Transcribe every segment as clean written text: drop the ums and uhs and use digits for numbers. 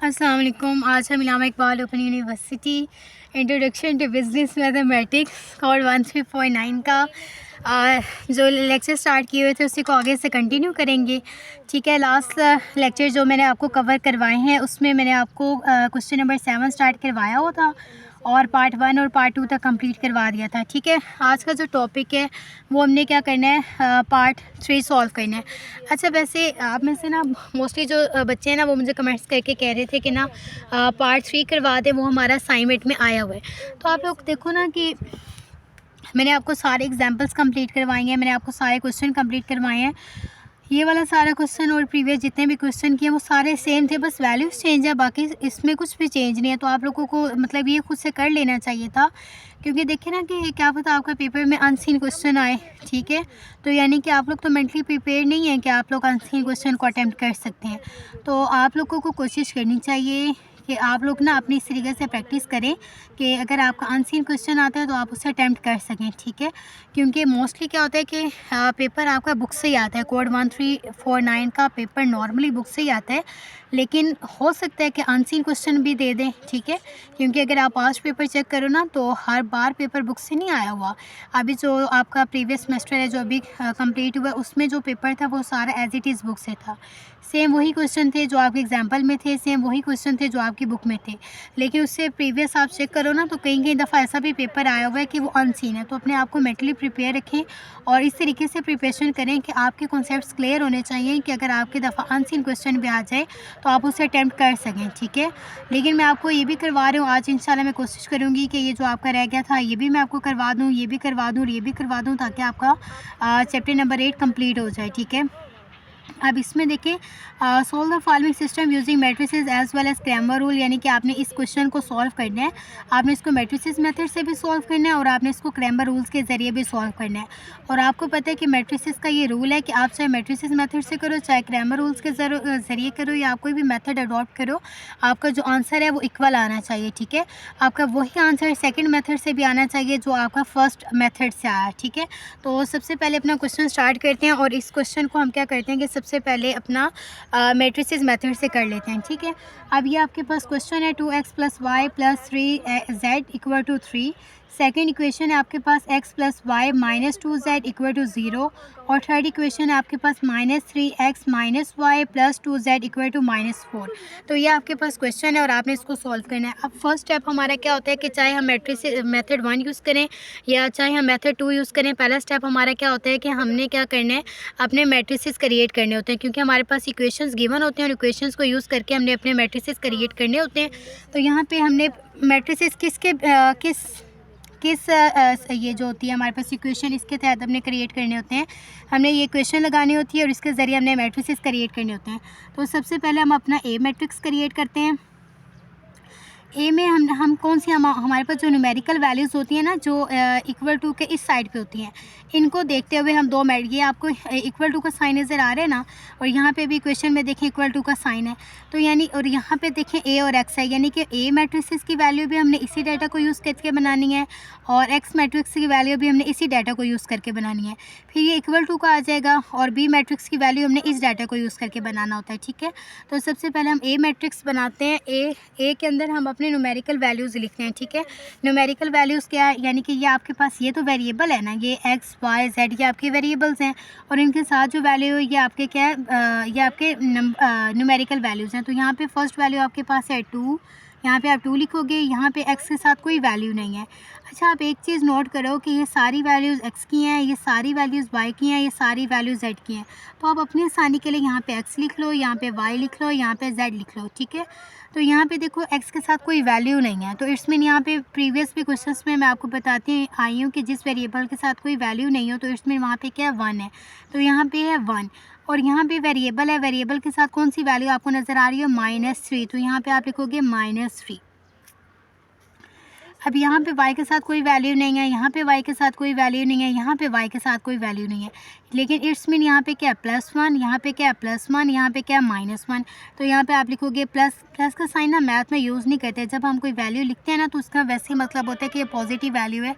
अस्सलाम वालेकुम। आज हम Allama Iqbal Open University introduction to business mathematics code 1349 का जो लेक्चर स्टार्ट किए हुए थे उसी को आगे से कंटिन्यू करेंगे। ठीक है, लास्ट लेक्चर जो मैंने आपको कवर करवाए हैं उसमें मैंने आपको क्वेश्चन नंबर 7 स्टार्ट करवाया हुआ था और पार्ट 1 और पार्ट 2 तक कंप्लीट करवा दिया था। ठीक है, आज का जो टॉपिक है वो हमने क्या करना है, पार्ट 3 सॉल्व करना है। अच्छा, वैसे आप में से ना मोस्टली जो बच्चे हैं ना वो मुझे कमेंट्स करके कह रहे थे कि ना पार्ट 3 करवा दें, वो हमारा असाइनमेंट में आया हुआ है। तो आप लोग देखो ना कि मैंने आपको सारे एग्जाम्पल्स कंप्लीट करवाए हैं, मैंने आपको सारे क्वेश्चन कंप्लीट करवाए हैं। ये वाला सारा क्वेश्चन और प्रीवियस जितने भी क्वेश्चन किए वो सारे सेम थे, बस वैल्यूज़ चेंज है, बाकी इसमें कुछ भी चेंज नहीं है। तो आप लोगों को मतलब ये खुद से कर लेना चाहिए था, क्योंकि देखिए ना कि क्या पता आपका पेपर में अनसीन क्वेश्चन आए। ठीक है, तो यानी कि आप लोग तो मेंटली प्रिपेयर नहीं है कि आप लोग अनसीन क्वेश्चन को अटैम्प्ट कर सकते हैं। तो आप लोगों को कोशिश करनी चाहिए कि आप लोग ना अपनी इस तरीके से प्रैक्टिस करें कि अगर आपका अनसीन क्वेश्चन आता है तो आप उसे अटैम्प्ट कर सकें। ठीक है, क्योंकि मोस्टली क्या होता है कि पेपर आपका बुक से ही आता है। कोड 1349 का पेपर नॉर्मली बुक से ही आता है, लेकिन हो सकता है कि अनसीन क्वेश्चन भी दे दें। ठीक है, क्योंकि अगर आप आज पेपर चेक करो ना तो हर बार पेपर बुक से नहीं आया हुआ। अभी जो आपका प्रीवियस सेमेस्टर है जो अभी कंप्लीट हुआ, उसमें जो पेपर था वो सारा एज इट इज़ बुक से था। सेम वही क्वेश्चन थे जो आपके एग्जाम्पल में थे, सेम वही क्वेश्चन थे जो आपकी बुक में थे, लेकिन उससे प्रीवियस आप चेक करो ना तो कहीं कहीं दफ़ा ऐसा भी पेपर आया हुआ है कि वो अनसीन है। तो अपने आप को मेंटली प्रिपेयर रखें और इस तरीके से प्रिपरेशन करें कि आपके कॉन्सेप्ट्स क्लियर होने चाहिए कि अगर आपकी दफ़ा अनसीन क्वेश्चन भी आ जाए तो आप उसे अटैम्प्ट कर सकें। ठीक है, लेकिन मैं आपको ये भी करवा रही हूँ आज, इंशाल्लाह मैं कोशिश करूँगी कि ये जो आपका रह गया था ये भी मैं आपको करवा दूँ, ये भी करवा दूँ और ये भी करवा दूँ, ताकि आपका चैप्टर नंबर 8 कंप्लीट हो जाए। ठीक है, अब इसमें देखिए, solve the following system using matrices as well as Cramer rule, यानी कि आपने इस क्वेश्चन को सॉल्व करना है। आपने इसको मैट्रिसेस मेथड से भी सॉल्व करना है और आपने इसको क्रैमर रूल्स के ज़रिए भी सॉल्व करना है। और आपको पता है कि मैट्रिसेस का ये रूल है कि आप चाहे मैट्रिसेस मेथड से करो, चाहे क्रैमर रूल्स के ज़रिए करो, या आप कोई भी मेथड अडॉप्ट करो, आपका जो आंसर है वो इक्वल आना चाहिए। ठीक है, आपका वही आंसर सेकेंड मेथड से भी आना चाहिए जो आपका फर्स्ट मेथड से आया। ठीक है, तो सबसे पहले अपना क्वेश्चन स्टार्ट करते हैं और इस क्वेश्चन को हम क्या करते हैं कि सबसे पहले अपना मैट्रिसेस मेथड से कर लेते हैं। ठीक है, अब ये आपके पास क्वेश्चन है 2x + y + 3z = 3। Second equation है आपके पास x + y - 2z = 0 और थर्ड इक्वेशन है आपके पास -3x - y + 2z = -4। तो ये आपके पास क्वेश्चन है और आपने इसको सॉल्व करना है। अब फर्स्ट स्टेप हमारा क्या होता है कि चाहे हम मैट्रिसेस मेथड 1 यूज़ करें या चाहे हम मेथड 2 यूज़ करें, पहला स्टेप हमारा क्या होता है कि हमने क्या करना है, अपने मैट्रिसेस क्रिएट करने होते हैं, क्योंकि हमारे पास इक्वेशंस गिवन होते हैं और इक्वेशंस को यूज़ करके हमने अपने मैट्रिसेस क्रिएट करने होते हैं। तो यहाँ पे हमने मैट्रिसेस किस ये जो होती है हमारे पास इक्वेशन, इसके तहत हमने क्रिएट करने होते हैं। हमने ये इक्वेशन लगानी होती है और इसके ज़रिए हमने मैट्रिसेस क्रिएट करने होते हैं। तो सबसे पहले हम अपना ए मैट्रिक्स क्रिएट करते हैं। ए में हम कौन सी हमारे पास जो न्यूमेरिकल वैल्यूज़ होती हैं ना, जो इक्वल टू के इस साइड पे होती हैं, इनको देखते हुए हम दो ये आपको इक्वल टू का साइन नज़र आ रहा है ना, और यहाँ पे भी इक्वेशन में देखें इक्वल टू का साइन है। तो यानी और यहाँ पे देखें ए और एक्स है, यानी कि ए मैट्रिक्स की वैल्यू भी हमने इसी डाटा को यूज़ करके बनानी है और एक्स मैट्रिक्स की वैल्यू भी हमने इसी डाटा को यूज़ करके बनानी है। फिर ये इक्वल टू का आ जाएगा और बी मैट्रिक्स की वैल्यू हमने इस डाटा को यूज़ करके बनाना होता है। ठीक है, तो सबसे पहले हम ए मैट्रिक्स बनाते हैं। ए के अंदर हम अपने न्यूमेरिकल वैल्यूज़ लिखते हैं। ठीक है, न्यूमेरिकल वैल्यूज़ क्या है, यानी कि ये आपके पास ये तो वेरिएबल है ना, ये एक्स वाई जेड ये आपके वेरिएबल्स हैं और इनके साथ जो वैल्यू है ये आपके क्या है, ये आपके न्यूमेरिकल वैल्यूज़ हैं। तो यहाँ पे फर्स्ट वैल्यू आपके पास है 2, यहाँ पे आप 2 लिखोगे, यहाँ पे x के साथ कोई वैल्यू नहीं है। अच्छा, आप एक चीज़ नोट करो कि ये सारी वैल्यूज़ x की हैं, ये सारी वैल्यूज़ y की हैं, ये सारी वैल्यूज़ z की हैं। तो आप अपनी आसानी के लिए यहाँ पे x लिख लो, यहाँ पे y लिख लो, यहाँ पे z लिख लो। ठीक है, तो यहाँ पे देखो x के साथ कोई वैल्यू नहीं है, तो इट्स मीन यहाँ पे प्रीवियस भी क्वेश्चंस में मैं आपको बताती आई हूँ कि जिस वेरिएबल के साथ कोई वैल्यू नहीं हो तो इट्स मीन वहाँ पे क्या है, 1 है। तो यहाँ पे है 1 और यहाँ पे वेरिएबल है, वेरिएबल के साथ कौन सी वैल्यू आपको नज़र आ रही है, -3, तो यहाँ पे आप लिखोगे -3। अब यहाँ पे y के साथ कोई वैल्यू नहीं है, यहाँ पे y के साथ कोई वैल्यू नहीं है, यहाँ पे y के साथ कोई वैल्यू नहीं है। लेकिन इट्स मीन यहाँ पे क्या है +1, यहाँ पे क्या है +1, यहाँ पे क्या है -1। तो यहाँ पे आप लिखोगे प्लस का साइन ना मैथ में यूज़ नहीं करते। जब हम कोई वैल्यू लिखते हैं ना तो उसका वैसे ही मतलब होता है कि ये पॉजिटिव वैल्यू है,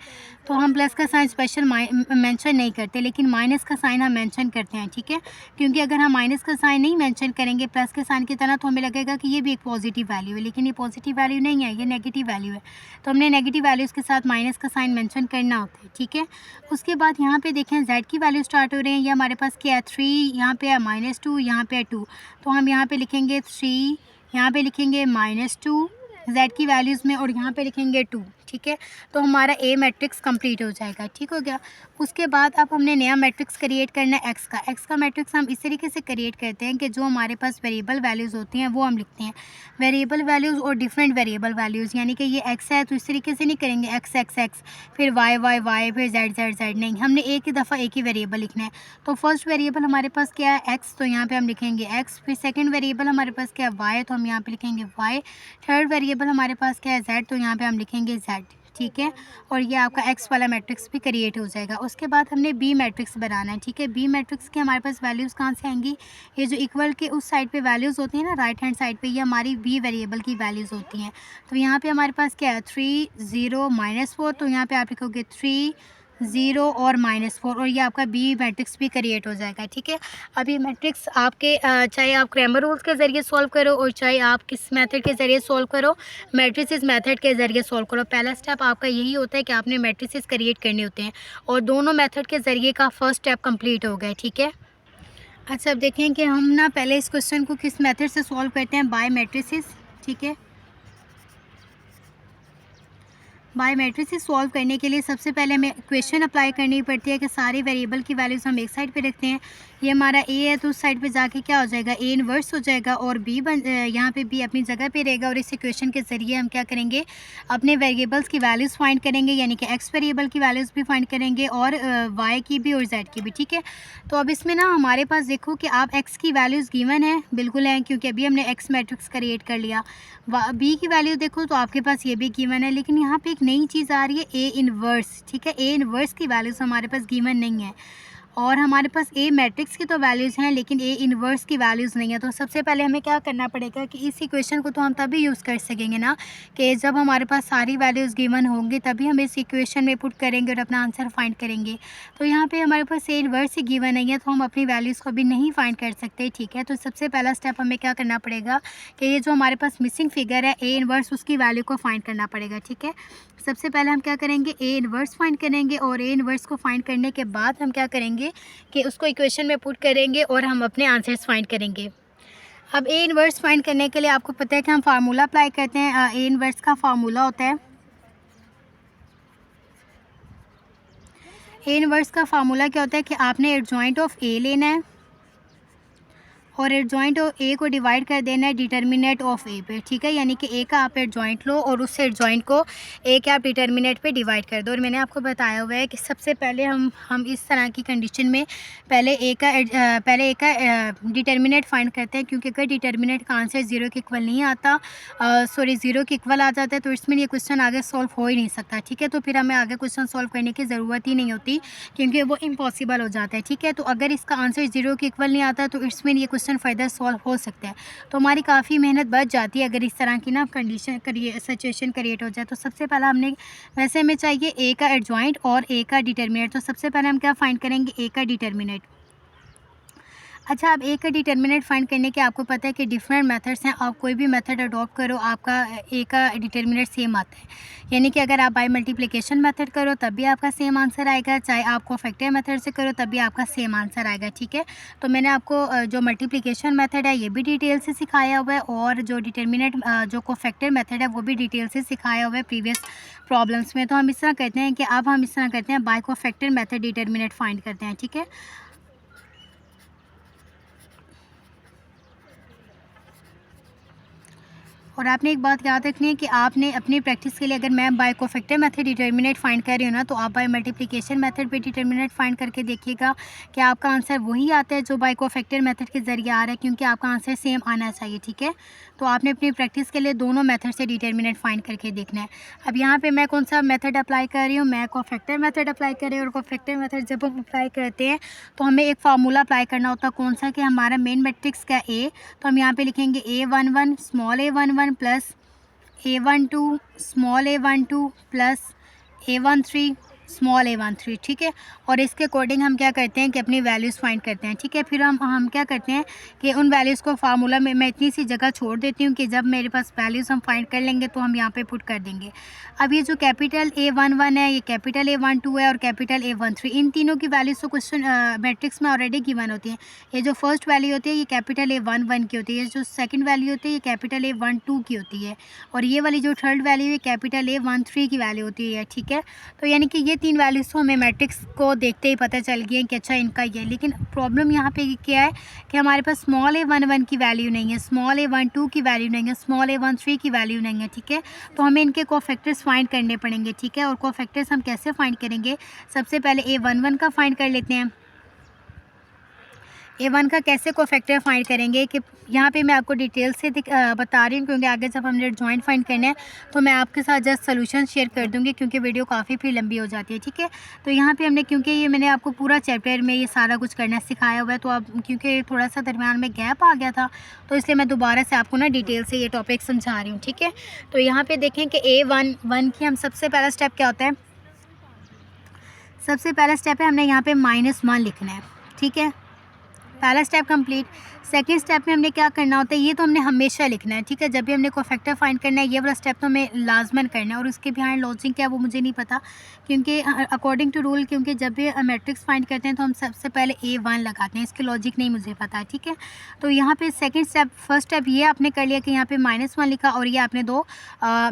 तो हम प्लस का साइन स्पेशल मेंशन नहीं करते, लेकिन माइनस का साइन हम मेंशन करते हैं, ठीक है। क्योंकि अगर हम माइनस का साइन नहीं मेंशन करेंगे प्लस के साइन की तरह, तो हमें लगेगा कि ये भी एक पॉजिटिव वैल्यू है, लेकिन ये पॉजिटिव वैल्यू नहीं है, ये नेगेटिव वैल्यू है। तो हमने नेगेटिव वैल्यूज़ के साथ माइनस का साइन मेंशन करना होता है, ठीक है। उसके बाद यहाँ पे देखें z की वैल्यू स्टार्ट हो रहे हैं, ये हमारे पास क्या है 3, यहाँ पे है -2, यहाँ पे है 2, तो हम यहाँ पे लिखेंगे 3, यहाँ पे लिखेंगे -2 z की वैल्यूज़ में, और यहाँ पे लिखेंगे 2, ठीक है। तो हमारा ए मैट्रिक्स कंप्लीट हो जाएगा, ठीक हो गया। उसके बाद अब हमने नया मैट्रिक्स क्रिएट करना है एक्स का मैट्रिक्स हम इस तरीके से क्रिएट करते हैं कि जो हमारे पास वेरिएबल वैल्यूज़ होती हैं वो हम लिखते हैं, वेरिएबल वैल्यूज़ और डिफरेंट वेरिएबल वैल्यूज़, यानी कि ये एक्स है तो इस तरीके से नहीं करेंगे एक्स एक्स एक्स फिर वाई वाई वाई फिर जेड जेड जेड, नहीं, हमने एक ही दफ़ा एक ही वेरिएबल लिखना है। तो फर्स्ट वेरिएबल हमारे पास क्या है एक्स, तो यहाँ पे हम लिखेंगे एक्स। फिर सेकंड वेरिएबल हमारे पास क्या है वाई, तो हम यहाँ पे लिखेंगे वाई। थर्ड वेरिएबल हमारे पास क्या है जेड, तो यहाँ पे हम लिखेंगे जेड, ठीक है। और ये आपका एक्स वाला मैट्रिक्स भी क्रिएट हो जाएगा। उसके बाद हमने बी मैट्रिक्स बनाना है, ठीक है। बी मैट्रिक्स के हमारे पास वैल्यूज़ कहाँ से आएंगी, ये जो इक्वल के उस साइड पे वैल्यूज़ होती हैं ना राइट हैंड साइड पे, ये हमारी बी वेरिएबल की वैल्यूज़ होती हैं। तो यहाँ पे हमारे पास क्या है 3 0 -4, तो यहाँ पे आप लिखोगे 3 0 और -4, और ये आपका बी मैट्रिक्स भी क्रिएट हो जाएगा, ठीक है। अब ये मैट्रिक्स आपके चाहे आप क्रैमर रूल्स के ज़रिए सॉल्व करो और चाहे आप किस मेथड के ज़रिए सॉल्व करो, मैट्रिसेस मेथड के ज़रिए सॉल्व करो। पहला स्टेप आपका यही होता है कि आपने मैट्रिसेस क्रिएट करने होते हैं, और दोनों मेथड के ज़रिए का फर्स्ट स्टेप कंप्लीट हो गया, ठीक है। अच्छा, अब देखें कि हम ना पहले इस क्वेश्चन को किस मेथड से सॉल्व करते हैं, बाय मैट्रिसेस, ठीक है। बाय मैट्रिसेस सॉल्व करने के लिए सबसे पहले हमें क्वेश्चन अप्लाई करनी पड़ती है कि सारे वेरिएबल की वैल्यूज़ हम एक साइड पे रखते हैं। ये हमारा ए है तो उस साइड पे जाके क्या हो जाएगा ए इनवर्स हो जाएगा, और बी यहाँ पे बी अपनी जगह पे रहेगा, और इस इक्वेशन के ज़रिए हम क्या करेंगे अपने वेरिएबल्स की वैल्यूज़ फाइंड करेंगे, यानी कि एक्स वेरिएबल की वैल्यूज़ भी फाइंड करेंगे और वाई की भी और जेड की भी, ठीक है। तो अब इसमें ना हमारे पास देखो कि आप एक्स की वैल्यूज़ गिवन है, बिल्कुल है, क्योंकि अभी हमने एक्स मैट्रिक्स क्रिएट कर लिया। बी की वैल्यू देखो तो आपके पास ये भी गिवन है, लेकिन यहाँ पे एक नई चीज़ आ रही है ए इनवर्स, ठीक है। ए इनवर्स की वैल्यूज़ हमारे पास गिवन नहीं है, और हमारे पास ए मैट्रिक्स की तो वैल्यूज़ हैं लेकिन ए इनवर्स की वैल्यूज़ नहीं है। तो सबसे पहले हमें क्या करना पड़ेगा कि इस इक्वेशन को तो हम तभी यूज़ कर सकेंगे ना कि जब हमारे पास सारी वैल्यूज़ गिवन होंगी, तभी हम इस इक्वेशन में पुट करेंगे और अपना आंसर फाइंड करेंगे। तो यहाँ पे हमारे पास ए इनवर्स ही गिवन नहीं है, तो हम अपनी वैल्यूज़ को भी नहीं फाइंड कर सकते, ठीक है। तो सबसे पहला स्टेप हमें क्या करना पड़ेगा कि ये जो हमारे पास मिसिंग फिगर है ए इनवर्स, उसकी वैल्यू को फाइंड करना पड़ेगा, ठीक है। सबसे पहले हम क्या करेंगे ए इनवर्स फाइंड करेंगे, और ए इनवर्स को फाइंड करने के बाद हम क्या करेंगे कि उसको इक्वेशन में पुट करेंगे और हम अपने आंसर्स फाइंड करेंगे। अब ए इनवर्स फाइंड करने के लिए आपको पता है कि हम फार्मूला अप्लाई करते हैं। ए इनवर्स का फार्मूला होता है, ए इनवर्स का फार्मूला क्या होता है कि आपने एडजॉइंट ऑफ ए लेना है और एडजॉइंट ऑफ ए को डिवाइड कर देना है डिटर्मिनेंट ऑफ ए पे, ठीक है। यानी कि ए का आप एडजॉइंट लो और उससे एडजॉइंट को ए के आप डिटर्मिनेंट पे डिवाइड कर दो। और मैंने आपको बताया हुआ है कि सबसे पहले हम इस तरह की कंडीशन में पहले ए का डिटर्मिनेंट फाइंड करते हैं, क्योंकि अगर डिटर्मिनेंट का आंसर ज़ीरो के इक्वल नहीं आता, ज़ीरो के इक्वल आ जाता है, तो इसमें ये क्वेश्चन आगे सॉल्व हो ही नहीं सकता, ठीक है। तो फिर हमें आगे क्वेश्चन सॉल्व करने की ज़रूरत ही नहीं होती, क्योंकि वो इम्पॉसिबल हो जाता है, ठीक है। तो अगर इसका आंसर ज़ीरो के इक्वल नहीं आता तो इसमें ये फर्दर सॉल्व हो सकता है, तो हमारी काफ़ी मेहनत बच जाती है अगर इस तरह की ना कंडीशन सिचुएशन क्रिएट हो जाए। तो सबसे पहला हमने वैसे हमें चाहिए ए का एडजॉइंट और ए का डिटर्मिनेंट। तो सबसे पहले हम क्या फाइंड करेंगे ए का डिटर्मिनेंट। अच्छा, अब ए का डिटर्मिनेंट फाइंड करने के आपको पता है कि डिफरेंट मेथड्स हैं, आप कोई भी मेथड अडॉप्ट करो आपका ए का डिटर्मिनेंट सेम आता है। यानी कि अगर आप बाय मल्टीप्लिकेशन मेथड करो तब भी आपका सेम आंसर आएगा, चाहे आप कोफैक्टर मेथड से करो तब भी आपका सेम आंसर आएगा, ठीक है। तो मैंने आपको जो मल्टीप्लिकेशन मेथड है ये भी डिटेल से सिखाया हुआ है, और जो डिटर्मिनेंट जो कोफैक्टर मेथड है वो भी डिटेल से सिखाया हुआ है प्रीवियस प्रॉब्लम्स में। तो हम इस तरह करते हैं कि अब हम इस तरह करते हैं by cofactor method determinant find करते हैं, ठीक है। और आपने एक बात याद रखनी है कि आपने अपनी प्रैक्टिस के लिए, अगर मैं by cofactor method determinant find कर रही हूँ ना, तो आप बाय मल्टीप्लिकेशन मेथड पे डिटर्मिनेंट फाइंड करके देखिएगा कि आपका आंसर वही आता है जो बाय कोफैक्टर मेथड के ज़रिए आ रहा है, क्योंकि आपका आंसर सेम आना चाहिए, ठीक है। तो आपने अपनी प्रैक्टिस के लिए दोनों मेथड से डिटर्मिनेंट फाइंड करके देखना है। अब यहाँ पर मैं कौन सा मेथड अप्लाई कर रही हूँ, मैं कोफैक्टर मेथड अप्लाई कर रही हूँ। और कोफैक्टर मेथड जब हम अप्लाई करते हैं तो हमें एक फार्मूला अप्लाई करना होता है, कौन सा, कि हमारा मेन मैट्रिक्स का ए, तो हम यहाँ पे लिखेंगे A11 small a11 plus A12 small a12 plus A13 small a13, ठीक है। और इसके अकॉर्डिंग हम क्या करते हैं कि अपनी वैल्यूज़ फाइंड करते हैं, ठीक है। फिर हम क्या करते हैं कि उन वैल्यूज़ को फार्मूला में मैं इतनी सी जगह छोड़ देती हूँ कि जब मेरे पास वैल्यूज़ हम फाइंड कर लेंगे तो हम यहाँ पे पुट कर देंगे। अब ये जो कैपिटल A11 है, ये कैपिटल A12 है और कैपिटल A13, इन तीनों की वैल्यूज़ तो क्वेश्चन मैट्रिक्स में ऑलरेडी गिवन होती है। ये जो फर्स्ट वैल्यू होती है ये कैपिटल A11 की होती है, ये जो सेकंड वैल्यू होती है ये कैपिटल A12 की होती है, और ये वाली जो थर्ड वैल्यू है कैपिटल A13 की वैल्यू होती है, ठीक है। तो यानी कि ये तीन वैल्यूज़ तो हमें मैट्रिक्स को देखते ही पता चल गई है कि अच्छा इनका ये। लेकिन प्रॉब्लम यहाँ पे क्या है कि हमारे पास स्मॉल A11 की वैल्यू नहीं है, स्मॉल A12 की वैल्यू नहीं है, स्मॉल A13 की वैल्यू नहीं है, ठीक है। तो हमें इनके कोफैक्टर्स फाइंड करने पड़ेंगे, ठीक है। और कोफैक्टर्स हम कैसे फाइंड करेंगे, सबसे पहले A11 का फाइंड कर लेते हैं। A1 का कैसे कोफैक्टर फाइंड करेंगे कि यहाँ पे मैं आपको डिटेल से बता रही हूँ, क्योंकि आगे जब हमने जॉइंट फाइंड करना है तो मैं आपके साथ जस्ट सोल्यूशन शेयर कर दूँगी, क्योंकि वीडियो काफ़ी फिर लंबी हो जाती है, ठीक है। तो यहाँ पे हमने, क्योंकि ये मैंने आपको पूरा चैप्टर में ये सारा कुछ करना सिखाया हुआ है, तो अब क्योंकि थोड़ा सा दरमियान में गैप आ गया था तो इसलिए मैं दोबारा से आपको ना डिटेल से ये टॉपिक समझा रही हूँ, ठीक है। तो यहाँ पर देखें कि A1 की हम सबसे पहला स्टेप क्या होता है, सबसे पहला स्टेप है हमने यहाँ पर -1 लिखना है, ठीक है। पहला स्टेप कंप्लीट। सेकंड स्टेप में हमने क्या करना होता है, ये तो हमने हमेशा लिखना है, ठीक है। जब भी हमने कोफैक्टर फाइंड करना है ये वाला स्टेप तो हमें लाजमन करना है, और उसके बिहाइंड लॉजिक क्या है वो मुझे नहीं पता, क्योंकि अकॉर्डिंग टू रूल, क्योंकि जब भी मैट्रिक्स फाइंड करते हैं तो हम सबसे पहले A1 लगाते हैं, इसके लॉजिक नहीं मुझे पता है, ठीक है। तो यहाँ पे सेकंड स्टेप, फर्स्ट स्टेप ये आपने कर लिया कि यहाँ पे -1 लिखा और ये आपने दो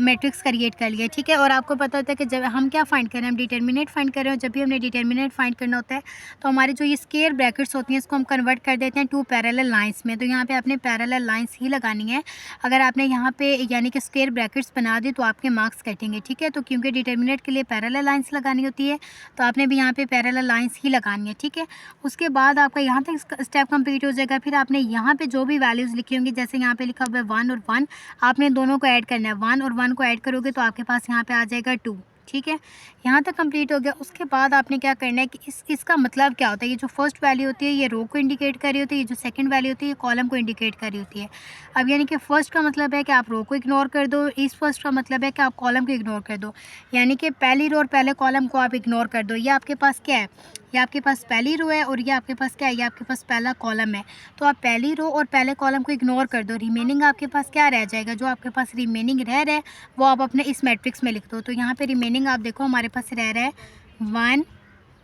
मैट्रिक्स क्रिएट कर लिया, ठीक है। और आपको पता होता है कि जब हम क्या फाइंड कर रहे हैं, हम डिटर्मिनेंट फाइंड कर रहे हैं। जब भी हमने डिटर्मिनेंट फाइंड करना होता है तो हमारे जो ये स्क्वायर ब्रैकेट्स होती हैं इसको हम कन्वर्ट कर देते हैं टू पैरेलल लाइंस में। तो यहाँ पे आपने पैरेलल लाइंस ही लगानी है। अगर आपने यहाँ पे यानी कि स्क्वायर ब्रैकेट्स बना दी तो आपके मार्क्स कटेंगे, ठीक है। तो क्योंकि डिटर्मिनेंट के लिए पैरेलल लाइंस लगानी होती है तो आपने भी यहाँ पे पैरेलल लाइंस ही लगानी है, ठीक है। उसके बाद आपका यहाँ तक स्टेप कंप्लीट हो जाएगा। फिर आपने यहाँ पे जो भी वैल्यूज़ लिखी होंगी, जैसे यहाँ पे लिखा हुआ है 1 और 1, आपने दोनों को ऐड करना है। 1 और 1 को ऐड करोगे तो आपके पास यहाँ पे आ जाएगा 2, ठीक है। यहाँ तक कंप्लीट हो गया। उसके बाद आपने क्या करना है कि इसका मतलब क्या होता है, ये जो फर्स्ट वैल्यू होती है ये रो को इंडिकेट कर रही होती है, ये जो सेकंड वैल्यू होती है ये कॉलम को इंडिकेट कर रही होती है। अब यानी कि फर्स्ट का मतलब है कि आप रो को इग्नोर कर दो, इस फर्स्ट का मतलब है कि आप कॉलम को इग्नोर कर दो, यानी कि पहली रो और पहले कॉलम को आप इग्नोर कर दो। ये आपके पास क्या है, ये आपके पास पहली रो है और ये आपके पास क्या है, ये आपके पास पहला कॉलम है। तो आप पहली रो और पहले कॉलम को इग्नोर कर दो, रिमेनिंग आपके पास क्या रह जाएगा, जो आपके पास रिमेनिंग रह रहा है वो आप अपने इस मैट्रिक्स में लिख दो। तो यहाँ पे रिमेनिंग आप देखो हमारे पास रह रहा है 1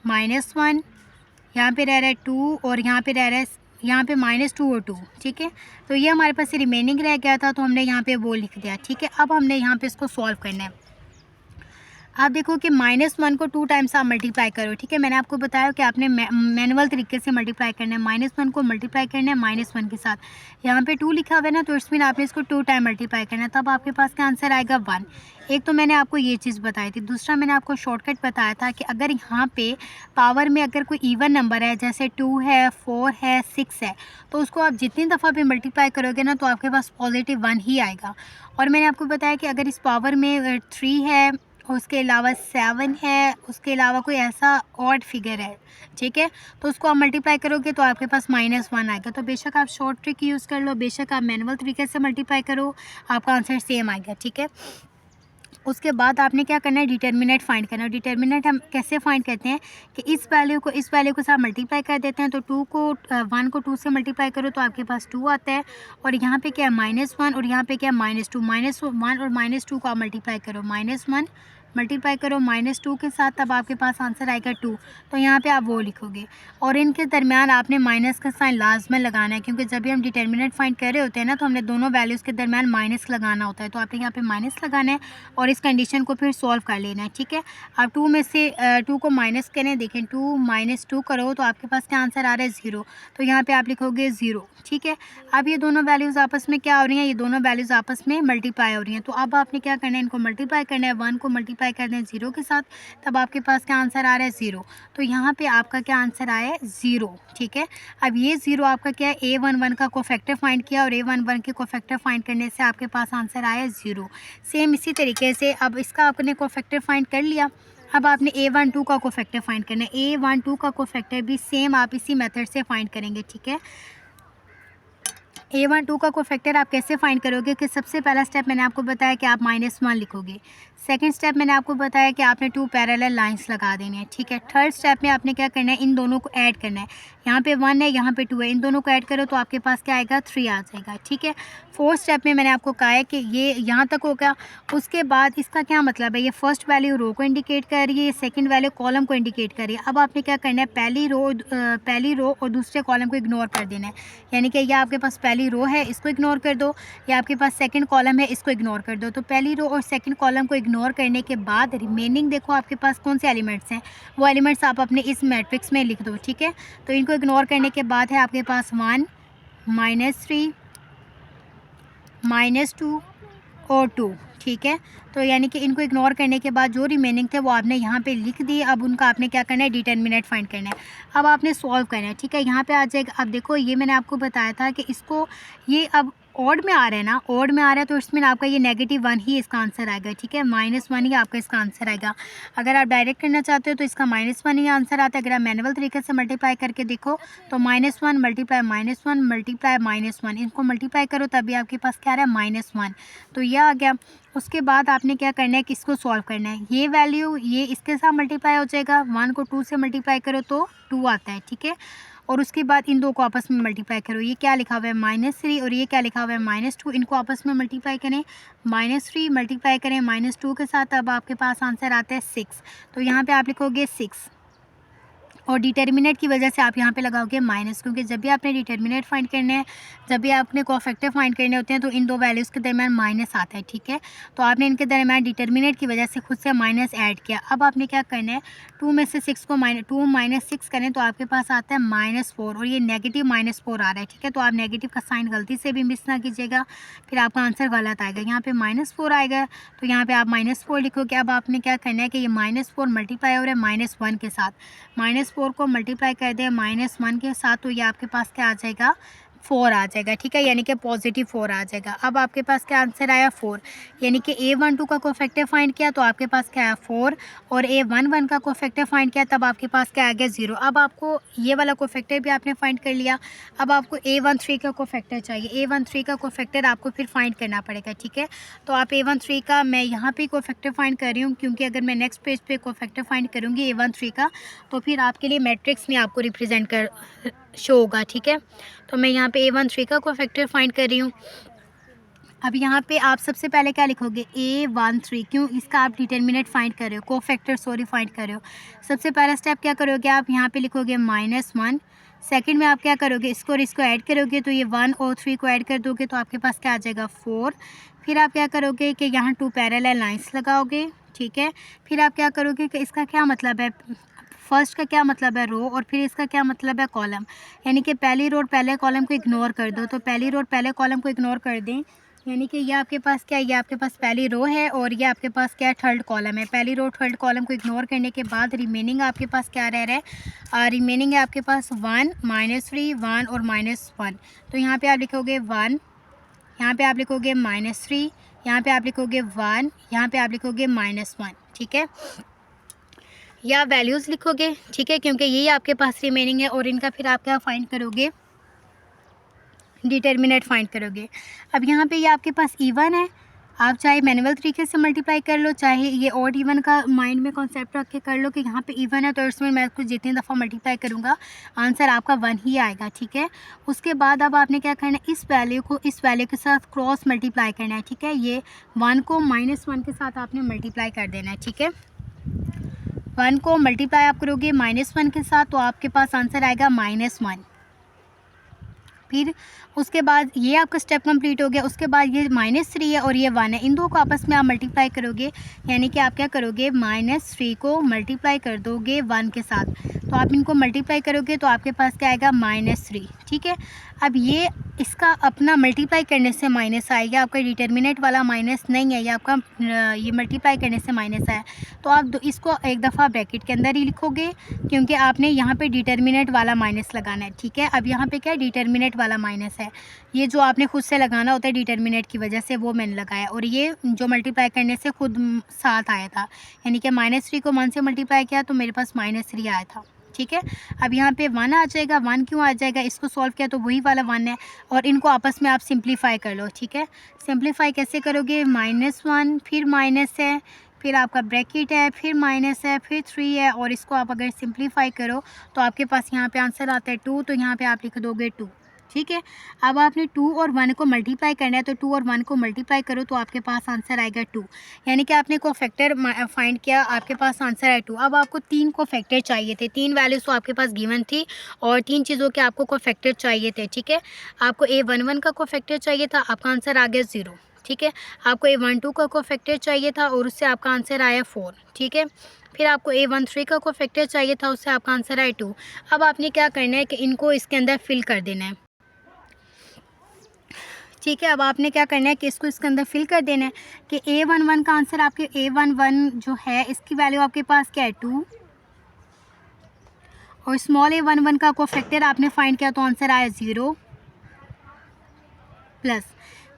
-1, यहाँ पे रह रहा है 2 और यहाँ पे रह रहा है यहाँ पे -2 और 2, ठीक है। तो ये हमारे पास रिमेनिंग रह गया था तो हमने यहाँ पे वो लिख दिया, ठीक है। अब हमने यहाँ पे इसको सॉल्व करना है। आप देखो कि -1 को 2 टाइम्स आप मल्टीप्लाई करो, ठीक है। मैंने आपको बताया कि आपने मैनुअल तरीके से मल्टीप्लाई करना है। -1 को मल्टीप्लाई करना है -1 के साथ। यहाँ पे 2 लिखा हुआ है ना, तो इट्स मीन आपने इसको 2 टाइम मल्टीप्लाई करना है, तब आपके पास क्या आंसर आएगा 1। एक तो मैंने आपको ये चीज़ बताई थी। दूसरा मैंने आपको शॉर्टकट बताया था कि अगर यहाँ पे पावर में अगर कोई इवन नंबर है, जैसे 2 है, 4 है, 6 है, तो उसको आप जितनी दफ़ा भी मल्टीप्लाई करोगे ना तो आपके पास पॉजिटिव 1 ही आएगा। और मैंने आपको बताया कि अगर इस पावर में 3 है, उसके अलावा 7 है, उसके अलावा कोई ऐसा ऑड फिगर है, ठीक है, तो उसको आप मल्टीप्लाई करोगे तो आपके पास -1 आएगा। तो बेशक आप शॉर्ट ट्रिक यूज़ कर लो, बेशक आप मैनुअल तरीके से मल्टीप्लाई करो, आपका आंसर सेम आएगा, ठीक है। उसके बाद आपने क्या करना है, डिटर्मिनेंट फाइंड करना है। डिटर्मिनेंट हम कैसे फाइंड करते हैं कि इस वैल्यू को साथ मल्टीप्लाई कर देते हैं। तो 1 को 2 से मल्टीप्लाई करो तो आपके पास 2 आता है, और यहाँ पे क्या है -1 और यहाँ पे क्या है -2। -1 और -2 को आप मल्टीप्लाई करो, -1 मल्टीप्लाई करो -2 के साथ, तब आपके पास आंसर आएगा 2। तो यहाँ पे आप वो लिखोगे और इनके दरमियान आपने माइनस का साइन लाजमन लगाना है, क्योंकि जब भी हम डिटर्मिनेंट फाइंड कर रहे होते हैं ना तो हमने दोनों वैल्यूज़ के दरमियान माइनस लगाना होता है। तो आपने यहाँ पे माइनस लगाना है और इस कंडीशन को फिर सॉल्व कर लेना है, ठीक है। आप 2 में से 2 को माइनस करें, देखें 2 - 2 करो तो आपके पास क्या आंसर आ रहा है 0। तो यहाँ पे आप लिखोगे 0, ठीक है। अब ये दोनों वैल्यूज़ आपस में क्या हो रही हैं, ये दोनों वैल्यूज़ आपस में मल्टीप्लाई हो रही हैं। तो अब आपने क्या करना है, इनको मल्टीप्लाई करना है, 1 को मल्टीप्लाई कर दें 0 के साथ, तब आपके पास क्या आंसर आ रहा है 0। तो यहाँ पे आपका क्या आंसर आया है 0, ठीक है। अब ये 0 आपका क्या है, a11 का कोफैक्टर फाइंड किया और a11 के कोफैक्टर फाइंड करने से आपके पास आंसर आया है 0। सेम इसी तरीके से अब इसका आपने कोफैक्टर फाइंड कर लिया। अब आपने a12 का कोफैक्टर फाइंड करना है। a12 का कोफैक्टर भी सेम आप इसी मेथड से फाइंड करेंगे, ठीक है। a12 का कोफैक्टर आप कैसे फाइंड करोगे कि सबसे पहला स्टेप मैंने आपको बताया कि आप -1 लिखोगे। सेकंड स्टेप मैंने आपको बताया कि आपने 2 पैरेलल लाइंस लगा देनी है, ठीक है। थर्ड स्टेप में आपने क्या करना है, इन दोनों को ऐड करना है। यहाँ पे 1 है, यहाँ पे 2 है, इन दोनों को ऐड करो तो आपके पास क्या आएगा 3 आ जाएगा, ठीक है। फोर्थ स्टेप में मैंने आपको कहा है कि ये यहाँ तक हो गया। उसके बाद इसका क्या मतलब है, ये फर्स्ट वैल्यू रो को इंडिकेट कर रही है, ये सेकंड वैल्यू कॉलम को इंडिकेट कर रही है। अब आपने क्या करना है, पहली रो और दूसरे कॉलम को इग्नोर कर देना है। यानी कि ये आपके पास पहली रो है, इसको इग्नोर कर दो, या आपके पास सेकंड कॉलम है, इसको इग्नोर कर दो। तो पहली रो और सेकंड कॉलम को इग्नोर करने के बाद रिमेनिंग देखो आपके पास कौन से एलिमेंट्स हैं, वो एलिमेंट्स आप अपने इस मैट्रिक्स में लिख दो, ठीक है। तो इनको इग्नोर करने के बाद है आपके पास 1 -3 -2 और 2, ठीक है। तो यानी कि इनको इग्नोर करने के बाद जो रिमेनिंग थे वो आपने यहाँ पे लिख दिए। अब उनका आपने क्या करना है, डिटर्मिनेंट फाइंड करना है। अब आपने सॉल्व करना है, ठीक है। यहाँ पे आ जाएगा। अब देखो ये मैंने आपको बताया था कि इसको ये अब ऑड में आ रहा है ना, ऑड में आ रहा है तो इसमें आपका ये -1 ही इसका आंसर आएगा, ठीक है। -1 ही आपका इसका आंसर आएगा। अगर आप डायरेक्ट करना चाहते हो तो इसका -1 ही आंसर आता है। अगर आप मैनुअल तरीके से मल्टीप्लाई करके देखो तो -1 × -1 × -1 इनको मल्टीप्लाई करो तभी आपके पास क्या आ रहा है -1। तो यह आ गया। उसके बाद आपने क्या करना है कि इसको सॉल्व करना है। ये वैल्यू ये इसके साथ मल्टीप्लाई हो जाएगा, 1 को 2 से मल्टीप्लाई करो तो 2 आता है, ठीक है। और उसके बाद इन दो को आपस में मल्टीप्लाई करो। ये क्या लिखा हुआ है -3 और ये क्या लिखा हुआ है -2, इनको आपस में मल्टीप्लाई करें। -3 मल्टीप्लाई करें -2 के साथ, अब आपके पास आंसर आता है 6। तो यहाँ पे आप लिखोगे 6 और डिटर्मिनेंट की वजह से आप यहाँ पे लगाओगे माइनस, क्योंकि जब भी आपने डिटर्मिनेंट फाइंड करने हैं, जब भी आपने कोफैक्टर फाइंड करने होते हैं तो इन दो वैल्यूज़ के दरमियान माइनस आता है, ठीक है। तो आपने इनके दरमियान डिटर्मिनेंट की वजह से खुद से माइनस ऐड किया। अब आपने क्या करना है, 2 में से 6 को -2 - 6 करें तो आपके पास आता है -4 और ये नेगेटिव -4 आ रहा है, ठीक है। तो आप नेगेटिव का साइन गलती से भी मिस ना कीजिएगा, फिर आपका आंसर गलत आएगा। यहाँ पे -4 आएगा तो यहाँ पे आप -4 लिखोगे। अब आपने क्या करना है कि ये -4 मल्टीप्लाई हो रहा है -1 के साथ, -4 को मल्टीप्लाई कर दें -1 के साथ, तो ये आपके पास क्या आ जाएगा 4 आ जाएगा, ठीक है। यानी कि पॉजिटिव 4 आ जाएगा। अब आपके पास क्या आंसर आया 4, यानी कि a12 का कोफैक्टर फाइंड किया तो आपके पास क्या आया 4 और a11 का कोफैक्टर फाइंड किया तब आपके पास क्या आ गया 0। अब आपको ये वाला कोफैक्टर भी आपने फाइंड कर लिया। अब आपको a13 का कोफैक्टर चाहिए। a13 का कोफैक्टर आपको फिर फाइंड करना पड़ेगा, ठीक है। तो आप a13 का, मैं यहाँ पे कोफैक्टर फाइंड कर रही हूँ क्योंकि अगर मैं नेक्स्ट पेज पे कोफैक्टर फाइंड करूँगी a13 का तो फिर आपके लिए मैट्रिक्स में आपको रिप्रेजेंट कर शो होगा, ठीक है। तो मैं यहाँ पे a13 का कोफैक्टर फाइंड कर रही हूँ। अब यहाँ पे आप सबसे पहले क्या लिखोगे a13, क्यों, इसका आप डिटर्मिनेंट फाइंड कर रहे हो, कोफैक्टर फाइंड कर रहे हो। सबसे पहला स्टेप क्या करोगे, आप यहाँ पे लिखोगे -1। सेकंड में आप क्या करोगे, इसको और इसको ऐड करोगे तो ये 1 और 3 को ऐड कर दोगे तो आपके पास क्या आ जाएगा 4। फिर आप क्या करोगे कि यहाँ 2 पैरेलल लाइंस लगाओगे, ठीक है। फिर आप क्या करोगे कि इसका क्या मतलब है, फर्स्ट का क्या मतलब है रो और फिर इसका क्या मतलब है कॉलम, यानी कि पहली रो और पहले कॉलम को इग्नोर कर दो। तो पहली रो और पहले कॉलम को इग्नोर कर दें, यानी कि ये आपके पास क्या है, ये आपके पास पहली रो है और ये आपके पास क्या है थर्ड कॉलम है। पहली रो थर्ड कॉलम को इग्नोर करने के बाद रिमेनिंग आपके पास क्या रह रहा है, रिमेनिंग है आपके पास 1 -3 1 और -1। तो यहाँ पे आप लिखोगे 1, यहाँ पे आप लिखोगे -3, यहाँ पे आप लिखोगे 1, यहाँ पे आप लिखोगे -1, ठीक है। या वैल्यूज़ लिखोगे, ठीक है, क्योंकि यही आपके पास रिमेनिंग है और इनका फिर आप क्या फाइंड करोगे, डिटर्मिनेंट फाइंड करोगे। अब यहाँ पे ये आपके पास इवन है, आप चाहे मैनुअल तरीके से मल्टीप्लाई कर लो, चाहे ये ऑड इवन का माइंड में कॉन्सेप्ट रख के कर लो कि यहाँ पे इवन है तो इसमें मैं कुछ जितनी दफ़ा मल्टीप्लाई करूँगा आंसर आपका 1 ही आएगा, ठीक है। उसके बाद अब आपने क्या करना है, इस वैल्यू को इस वैल्यू के साथ क्रॉस मल्टीप्लाई करना है, ठीक है। ये 1 को -1 के साथ आपने मल्टीप्लाई कर देना है, ठीक है। 1 को मल्टीप्लाई आप करोगे -1 के साथ तो आपके पास आंसर आएगा -1। फिर उसके बाद ये आपका स्टेप कंप्लीट हो गया। उसके बाद ये -3 है और ये 1 है, इन दो को आपस में आप मल्टीप्लाई करोगे, यानी कि आप क्या करोगे, -3 को मल्टीप्लाई कर दोगे 1 के साथ। तो आप इनको मल्टीप्लाई करोगे तो आपके पास क्या आएगा, -3, ठीक है। अब ये इसका अपना मल्टीप्लाई करने से माइनस आएगा, आपका डिटर्मिनेंट वाला माइनस नहीं है, ये आपका ये मल्टीप्लाई करने से माइनस है। तो आप इसको एक दफ़ा ब्रैकेट के अंदर ही लिखोगे क्योंकि आपने यहाँ पे डिटर्मिनेंट वाला माइनस लगाना है, ठीक है। अब यहाँ पे क्या डिटर्मिनेंट वाला माइनस है, ये जो आपने खुद से लगाना होता है डिटर्मिनेंट की वजह से, वो मैंने लगाया और ये जो मल्टीप्लाई करने से खुद साथ आया था, यानी कि -3 को 1 से मल्टीप्लाई किया तो मेरे पास -3 आया था, ठीक है। अब यहाँ पे 1 आ जाएगा, 1 क्यों आ जाएगा, इसको सॉल्व किया तो वही वाला 1 है और इनको आपस में आप सिंप्लीफाई कर लो, ठीक है। सिंप्लीफाई कैसे करोगे, -1 फिर माइनस है, फिर आपका ब्रैकेट है, फिर माइनस है, फिर 3 है और इसको आप अगर सिंप्लीफाई करो तो आपके पास यहाँ पे आंसर आता है 2, तो यहाँ पे आप लिख दोगे 2, ठीक है। अब आपने 2 और 1 को मल्टीप्लाई करना है, तो 2 और 1 को मल्टीप्लाई करो तो आपके पास आंसर आएगा 2, यानी कि आपने कोफैक्टर फाइंड किया, आपके पास आंसर है 2। अब आपको 3 कोफैक्टर चाहिए थे, 3 वैल्यूज़ तो आपके पास गिवन थी और 3 चीज़ों के आपको कोफैक्टर चाहिए थे, ठीक है। आपको A11 का कोफैक्टर चाहिए था, आपका आंसर आ गया 0, ठीक है। आपको A12 का कोफैक्टर चाहिए था और उससे आपका आंसर आया 4, ठीक है। फिर आपको A13 का कोफैक्टर चाहिए था, उससे आपका आंसर आया 2। अब आपने क्या करना है कि इनको इसके अंदर फिल कर देना है, ठीक है। अब आपने क्या करना है कि इसको इसके अंदर फिल कर देना है कि A11 का आंसर आपके A11 जो है इसकी वैल्यू आपके पास क्या है 2 और स्मॉल A11 का कोफैक्टर आपने फाइंड किया तो आंसर आया 0 प्लस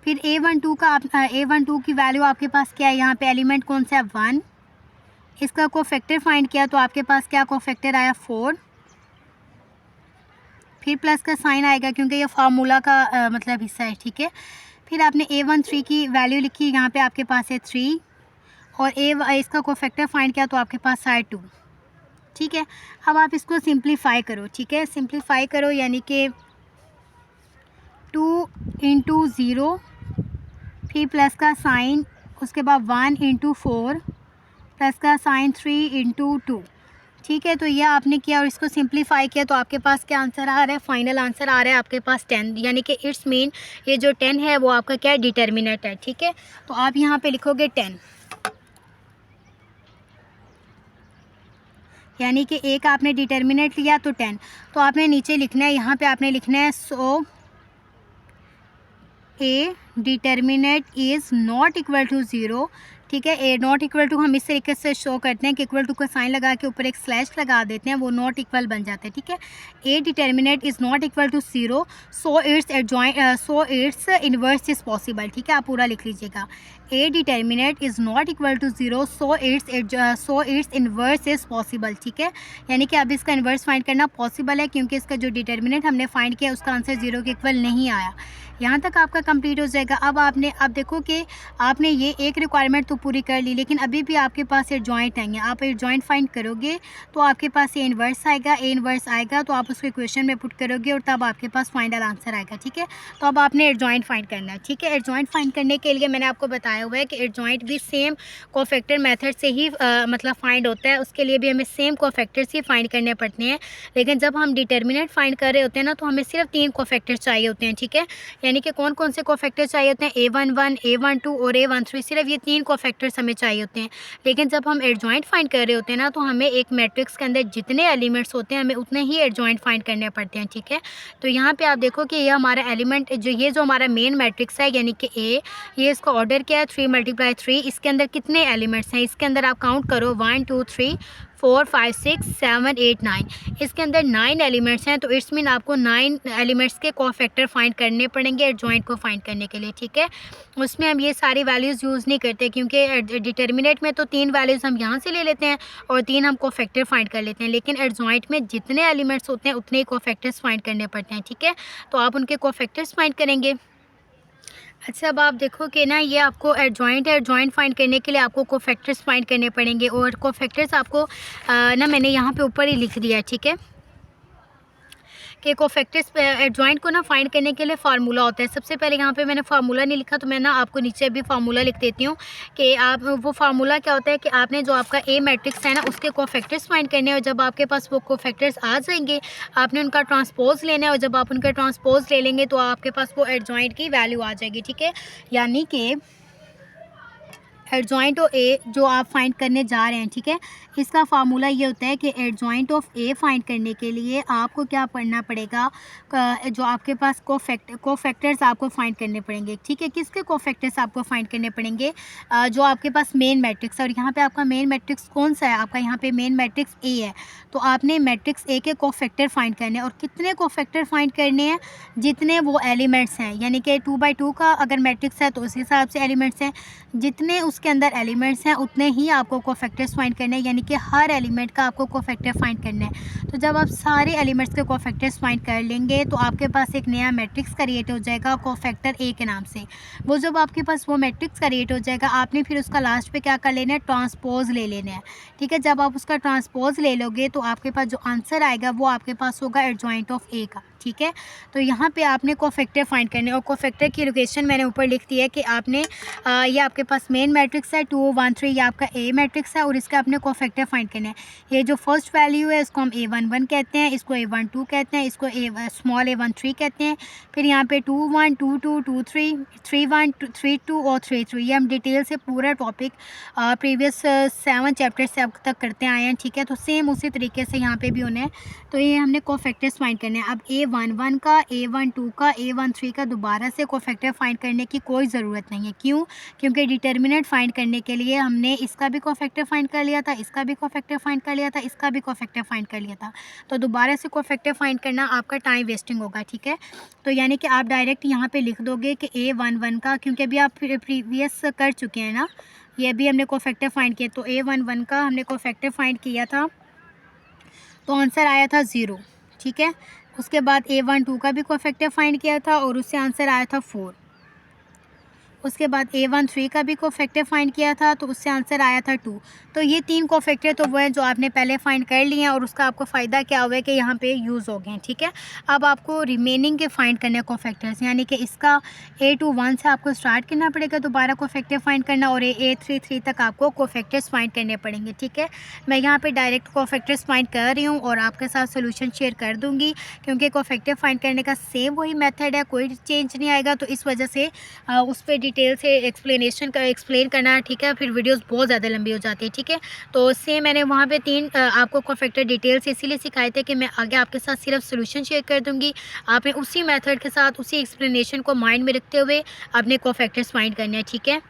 फिर A12 का A12 की वैल्यू आपके पास क्या है, यहाँ पे एलिमेंट कौन सा है 1, इसका कोफैक्टर फाइंड किया तो आपके पास क्या कोफैक्टर आया 4, फिर प्लस का साइन आएगा क्योंकि ये फार्मूला का मतलब हिस्सा है, ठीक है। फिर आपने A13 की वैल्यू लिखी, यहाँ पे आपके पास है 3 और इसका कोफैक्टर फाइंड किया तो आपके पास आया 2, ठीक है। अब आप इसको सिंप्लीफाई करो, ठीक है। सिंप्लीफाई करो यानी कि 2 × 0 फिर प्लस का साइन, उसके बाद 1 × 4 प्लस का साइन 3 × 2, ठीक है। तो ये आपने किया और इसको सिंप्लीफाई किया तो आपके पास क्या आंसर आ रहा है, फाइनल आंसर आ रहा है आपके पास 10, यानी कि इट्स मीन ये जो 10 है वो आपका क्या है, डिटर्मिनेंट है, ठीक है। तो आप यहाँ पे लिखोगे 10, यानी कि एक आपने डिटर्मिनेंट लिया तो 10, तो आपने नीचे लिखना है, यहाँ पे आपने लिखना है so A determinant is not equal to 0, ठीक है। ए नॉट इक्वल टू हम इस तरीके से शो करते हैं कि इक्वल टू का साइन लगा के ऊपर एक स्लैश लगा देते हैं, वो नॉट इक्वल बन जाता है, ठीक है। A determinant is not equal to 0 so its inverse is possible, ठीक है। आप पूरा लिख लीजिएगा, A determinant is not equal to 0 so its inverse is possible, ठीक है। यानी कि अब इसका इन्वर्स फाइंड करना पॉसिबल है क्योंकि इसका जो डिटर्मिनेंट हमने फाइंड किया उसका आंसर 0 के इक्वल नहीं आया। यहाँ तक आपका कंप्लीट हो जाएगा। अब देखो कि आपने ये एक रिक्वायरमेंट तो पूरी कर ली, लेकिन अभी भी आपके पास एडजॉइंट आएंगे। आप एडजॉइंट फाइंड करोगे तो आपके पास ए इन्वर्स आएगा तो आप उसको इक्वेशन में पुट करोगे और तब आपके पास फाइनल आंसर आएगा, ठीक है। तो अब आपने एडजॉइंट फाइंड करना है, ठीक है। एडजॉइंट फाइंड करने के लिए मैंने आपको बताया हुआ है कि एडजॉइंट भी सेम कोफैक्टर मेथड से ही मतलब फाइंड होता है, उसके लिए भी हमें सेम कोफैक्टर्स ही फाइंड करने पड़ते हैं। लेकिन जब हम डिटर्मिनेंट फाइंड कर रहे होते हैं ना तो हमें सिर्फ 3 कोफैक्टर्स चाहिए होते हैं, ठीक है। यानी कि कौन कौन से कोफैक्टर चाहिए होते हैं, A11, A12 और A13, सिर्फ ये 3 कोफैक्टर्स हमें चाहिए होते हैं। लेकिन जब हम एडजॉइंट फाइंड कर रहे होते हैं ना तो हमें एक मैट्रिक्स के अंदर जितने एलिमेंट्स होते हैं हमें उतने ही एडजॉइंट फाइंड करने पड़ते हैं, ठीक है। तो यहाँ पे आप देखो कि ये हमारा एलिमेंट ये जो हमारा मेन मैट्रिक्स है यानी कि A, ये इसका ऑर्डर क्या है 3 × 3, इसके अंदर कितने एलिमेंट्स हैं, इसके अंदर आप काउंट करो 1 2 3 4 5 6 7 8 9, इसके अंदर 9 एलिमेंट्स हैं। तो इट्स मीन आपको 9 एलिमेंट्स के कोफैक्टर फाइंड करने पड़ेंगे एडजॉइंट को फाइंड करने के लिए, ठीक है। उसमें हम ये सारी वैल्यूज़ यूज़ नहीं करते क्योंकि डिटर्मिनेंट में तो 3 वैल्यूज़ हम यहाँ से ले लेते हैं और 3 हम कोफैक्टर फाइंड कर लेते हैं, लेकिन एडजॉइंट में जितने एलिमेंट्स होते हैं उतने ही कोफैक्टर्स फाइंड करने पड़ते हैं, ठीक है। तो आप उनके कोफैक्टर्स फाइंड करेंगे। अच्छा, अब आप देखो कि ना ये आपको एडजॉइंट है, एडजॉइंट फाइंड करने के लिए आपको कोफैक्टर्स फाइंड करने पड़ेंगे और कोफैक्टर्स आपको ना मैंने यहाँ पे ऊपर ही लिख दिया है, ठीक है, कि कोफैक्टर्स एडजॉइंट को ना फाइंड करने के लिए फार्मूला होता है। सबसे पहले यहाँ पे मैंने फार्मूला नहीं लिखा, तो मैं ना आपको नीचे भी फार्मूला लिख देती हूँ कि आप वो फार्मूला क्या होता है कि आपने जो आपका ए मैट्रिक्स है ना उसके कोफैक्टर्स फाइंड करने हैं, और जब आपके पास वो कोफैक्टर्स आ जाएंगे आपने उनका ट्रांसपोज लेना है, और जब आप उनका ट्रांसपोज ले लेंगे तो आपके पास वो एडजॉइंट की वैल्यू आ जाएगी, ठीक है। यानी कि एडजॉइंट ऑफ ए जो आप फाइंड करने जा रहे हैं, ठीक है, इसका फार्मूला ये होता है कि एडजॉइंट ऑफ ए फाइंड करने के लिए आपको क्या पढ़ना पड़ेगा, जो आपके पास कोफैक्टर्स आपको फाइंड करने पड़ेंगे, ठीक है। किसके कोफैक्टर्स आपको फाइंड करने पड़ेंगे, जो आपके पास मेन मैट्रिक्स है, और यहाँ पे आपका मेन मैट्रिक्स कौन सा है, आपका यहाँ पे मेन मैट्रिक्स ए है, तो आपने मैट्रिक्स ए के कोफैक्टर फाइंड करने हैं। और कितने कोफैक्टर फाइंड करने हैं, जितने वो एलिमेंट्स हैं, यानी कि 2/2 का अगर मैट्रिक्स है तो उस हिसाब से एलिमेंट्स हैं, जितने उसके अंदर एलिमेंट्स हैं उतने ही आपको कोफैक्टर्स फाइंड करने हैं, यानी कि हर एलिमेंट का आपको कोफैक्टर फाइंड करना है। तो जब आप सारे एलिमेंट्स के कोफैक्टर्स फाइंड कर लेंगे तो आपके पास एक नया मैट्रिक्स क्रिएट हो जाएगा कोफैक्टर ए के नाम से। वो जब आपके पास वो मैट्रिक्स क्रिएट हो जाएगा आपने फिर उसका लास्ट पे क्या कर लेना है, ट्रांसपोज ले लेना है, ठीक है। जब आप उसका ट्रांसपोज ले लोगे तो आपके पास जो आंसर आएगा वो आपके पास होगा एडजॉइंट ऑफ ए का, ठीक है। तो यहाँ पे आपने कोफैक्टर फाइंड करने, और कोफैक्टर की लोकेशन मैंने ऊपर लिख दी है कि आपने ये आपके पास मेन मैट्रिक्स है 2 1 3, ये आपका ए मैट्रिक्स है और इसका आपने कोफैक्टर फाइंड करना है। ये जो फर्स्ट वैल्यू है इसको हम A11 कहते हैं, इसको A12 कहते हैं, इसको स्मॉल a13 कहते हैं। फिर यहाँ पे 2 1 2 2 2 3 3 1 3 2 और 3 3, ये हम डिटेल से पूरा टॉपिक प्रीवियस 7 चैप्टर से अब तक करते आए हैं, ठीक है। तो सेम उसी तरीके से यहाँ पे भी होना है। तो ये हमने कोफैक्टर्स फाइंड करने हैं। अब A11 का, A12 का, A13 का दोबारा से कोफैक्टर फाइंड करने की कोई ज़रूरत नहीं है। क्यों? क्योंकि डिटर्मिनेंट फाइंड करने के लिए हमने इसका भी कोफैक्टर फाइंड कर लिया था, इसका भी कोफैक्टर फाइंड कर लिया था, इसका भी कोफैक्टर फाइंड कर लिया था। तो दोबारा से कोफैक्टर फाइंड करना आपका टाइम वेस्टिंग होगा, ठीक है। तो यानी कि आप डायरेक्ट यहाँ पे लिख दोगे कि A11 का, क्योंकि अभी आप प्रीवियस कर चुके हैं ना, ये भी हमने कोफैक्टर फाइंड किया, तो A11 का हमने कोफैक्टर फाइंड किया था तो आंसर आया था 0, ठीक है। उसके बाद A12 का भी कोफैक्टर फाइंड किया था और उससे आंसर आया था 4। उसके बाद A13 का भी कोफैक्टर फाइंड किया था तो उससे आंसर आया था 2। तो ये 3 कोफैक्टर तो वो हैं जो आपने पहले फाइंड कर लिए हैं और उसका आपको फ़ायदा क्या हुआ है कि यहाँ पे यूज़ हो गए हैं, ठीक है। अब आपको रिमेनिंग के फाइंड करने हैं कोफैक्टर्स, यानी कि इसका A21 से आपको स्टार्ट करना पड़ेगा दोबारा कोफैक्टर फाइंड करना, और A33 तक आपको कोफैक्टर्स फाइंड करने पड़ेंगे, ठीक है। मैं यहाँ पर डायरेक्ट कोफैक्टर्स फाइंड कर रही हूँ और आपके साथ सोल्यूशन शेयर कर दूँगी, क्योंकि कोफैक्टर फाइंड करने का सेम वही मेथड है, कोई चेंज नहीं आएगा। तो इस वजह से उस पर डिटेल से एक्सप्लेन करना, ठीक है, फिर वीडियोस बहुत ज़्यादा लंबी हो जाती है, ठीक है। तो सेम मैंने वहाँ पे 3 आपको कोफैक्टर डिटेल से इसीलिए सिखाए थे कि मैं आगे आपके साथ सिर्फ सोल्यूशन शेयर कर दूँगी, आपने उसी मेथड के साथ उसी एक्सप्लेनेशन को माइंड में रखते हुए अपने कोफैक्टर्स फाइंड करने हैं, ठीक है।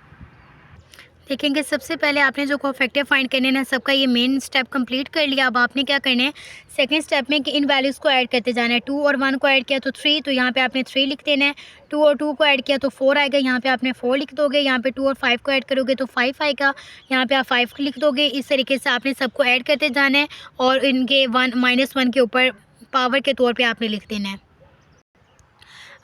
देखेंगे सबसे पहले आपने जो कोफैक्टर फाइंड करने हैं सबका ये मेन स्टेप कंप्लीट कर लिया। अब आपने क्या करना है सेकंड स्टेप में कि इन वैल्यूज़ को ऐड करते जाना है। 2 और 1 को ऐड किया तो 3, तो यहाँ पे आपने 3 लिख देना है। 2 और 2 को ऐड किया तो 4 आएगा, यहाँ पे आपने 4 लिख दोगे। यहाँ पे 2 और 5 को ऐड करोगे तो 5 आएगा, यहाँ पे आप 5 लिख दोगे। इस तरीके से आपने सबको ऐड करते जाना है और इनके -1 के ऊपर पावर के तौर पर आपने लिख देना है।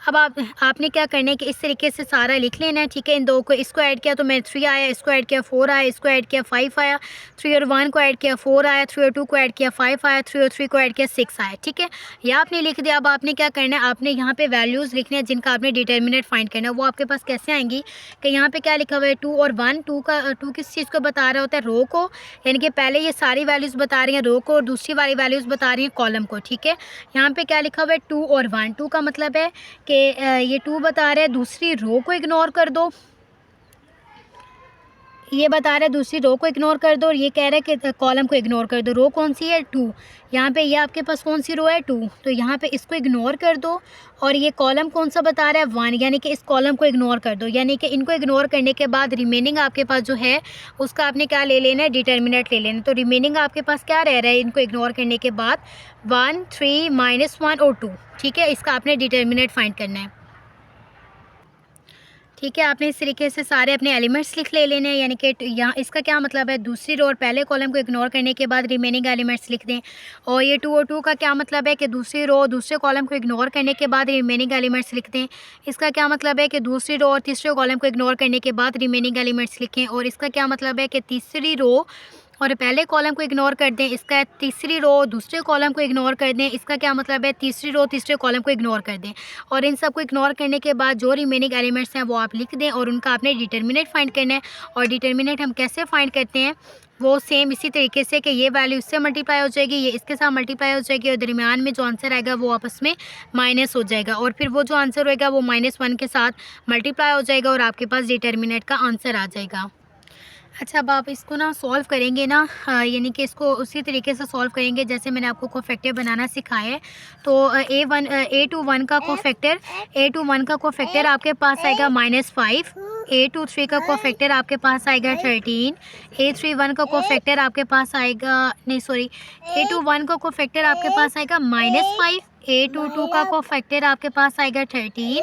अब आपने क्या करना है कि इस तरीके से सारा लिख लेना है, ठीक है। इन दो को इसको ऐड किया तो मैं 3 आया, इसको ऐड किया 4 आया, इसको ऐड किया 5 आया, 3 और 1 को ऐड किया 4 आया, 3 और 2 को ऐड किया 5 आया, 3 और 3 को ऐड किया 6 आया, ठीक है। ये आपने लिख दिया। अब आपने क्या करना है, आपने यहाँ पे वैल्यूज़ लिखने हैं जिनका आपने डिटर्मिनेंट फाइंड करना है। वो आपके पास कैसे आएंगी कि यहाँ पे क्या लिखा हुआ है 2 और 1, 2 किस चीज़ को बता रहा होता है, रो को, यानी कि पहले ये सारी वैल्यूज़ बता रही हैं रो को और दूसरी वाली वैल्यूज़ बता रही हैं कॉलम को, ठीक है। यहाँ पे क्या लिखा हुआ है 2 और 1, 2 का मतलब है कि ये 2 बता रहा है दूसरी रो को इग्नोर कर दो, ये बता रहा है दूसरी रो को इग्नोर कर दो, और ये कह रहा है कि कॉलम को इग्नोर कर दो। रो कौन सी है 2, यहाँ पे ये आपके पास कौन सी रो है 2, तो यहाँ पे इसको इग्नोर कर दो। और ये कॉलम कौन सा बता रहा है 1, यानी कि इस कॉलम को इग्नोर कर दो। यानी कि इनको इग्नोर करने के बाद रिमेनिंग आपके पास जो है उसका आपने क्या ले लेना है, डिटर्मिनेंट ले लेना। तो रिमेनिंग आपके पास क्या रह रहा है इनको इग्नोर करने के बाद 1 3 -1 और 2, ठीक है। इसका आपने डिटर्मिनेंट फाइंड करना है। ठीक है, आपने इस तरीके से सारे अपने एलिमेंट्स लिख ले लेने हैं, यानी कि यहाँ इसका क्या मतलब है, दूसरी रो और पहले कॉलम को इग्नोर करने के बाद रिमेनिंग एलिमेंट्स लिख दें। और ये 2 और 2 का क्या मतलब है कि दूसरी रो और दूसरे कॉलम को इग्नोर करने के बाद रिमेनिंग एलिमेंट्स लिख दें। इसका क्या मतलब है कि दूसरी रो और तीसरे कॉलम को इग्नोर करने के बाद रिमेनिंग एलिमेंट्स लिखें। और इसका क्या मतलब है कि तीसरी रो और पहले कॉलम को इग्नोर कर दें। इसका तीसरी रो दूसरे कॉलम को इग्नोर कर दें। इसका क्या मतलब है, तीसरी रो तीसरे कॉलम को इग्नोर कर दें। और इन सब को इग्नोर करने के बाद जो रिमेनिंग एलिमेंट्स हैं वो आप लिख दें और उनका आपने डिटर्मिनेंट फाइंड करना है। और डिटर्मिनेंट हम कैसे फाइंड करते हैं, वो सेम इसी तरीके से कि ये वैल्यू इससे मल्टीप्लाई हो जाएगी, ये इसके साथ मल्टीप्लाई हो जाएगी और दरमियान में जो आंसर आएगा वो आपस में माइनस हो जाएगा। और फिर वो जो आंसर होएगा वो -1 के साथ मल्टीप्लाई हो जाएगा और आपके पास डिटर्मिनेंट का आंसर आ जाएगा। अच्छा, अब आप इसको ना सॉल्व करेंगे ना, यानी कि इसको उसी तरीके से सॉल्व करेंगे जैसे मैंने आपको कोफैक्टर बनाना सिखाया है। तो A21 का कोफैक्टर आपके पास आएगा -5। A23 का कोफैक्टर आपके पास आएगा 13। A31 का कोफैक्टर आपके पास आएगा, नहीं सॉरी, A21 का कोफैक्टर आपके पास आएगा -5। A22 का कोफैक्टर आपके पास आएगा 13।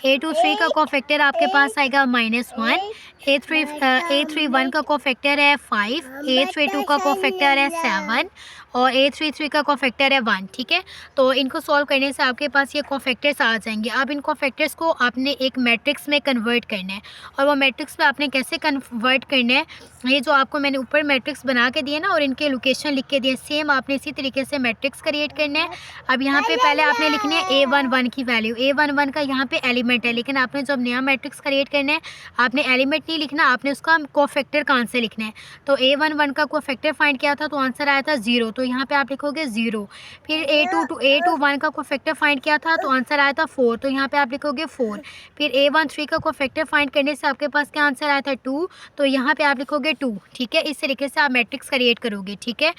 A23 का कोफैक्टर आपके पास आएगा -1। A31 का कोफैक्टर है 5। A32 का कोफैक्टर है 7 और A33 का कोफैक्टर है 1। ठीक है, तो इनको सॉल्व करने से आपके पास ये कोफैक्टर्स आ जाएंगे। अब इन कोफैक्टर्स को आपने एक मैट्रिक्स में कन्वर्ट करना है। और वो मैट्रिक्स में आपने कैसे कन्वर्ट करना है, ये जो आपको मैंने ऊपर मैट्रिक्स बना के दिए ना और इनके लोकेशन लिख के दिए, सेम आपने इसी तरीके से मैट्रिक्स क्रिएट करना है। अब यहाँ पे पहले आपने लिखनी है A11 की वैल्यू। A11 का यहाँ पे एलिमेंट है, लेकिन आपने जब नया मैट्रिक्स क्रिएट करना है आपने एलिमेंट नहीं लिखना, आपने उसका कोफैक्टर का आंसर लिखना है। तो A11 का कोफैक्टर फाइंड किया था तो आंसर आया था 0, तो यहाँ पे आप लिखोगे 0। फिर A21 का कोफैक्टर फाइंड किया था तो आंसर आया था 4, तो यहाँ पे आप लिखोगे 4। फिर A13 का कोफैक्टर फाइंड करने से आपके पास क्या आंसर आया था 2, तो यहाँ पे आप लिखोगे 2। ठीक है, इस तरीके से आप मैट्रिक्स क्रिएट करोगे। ठीक है,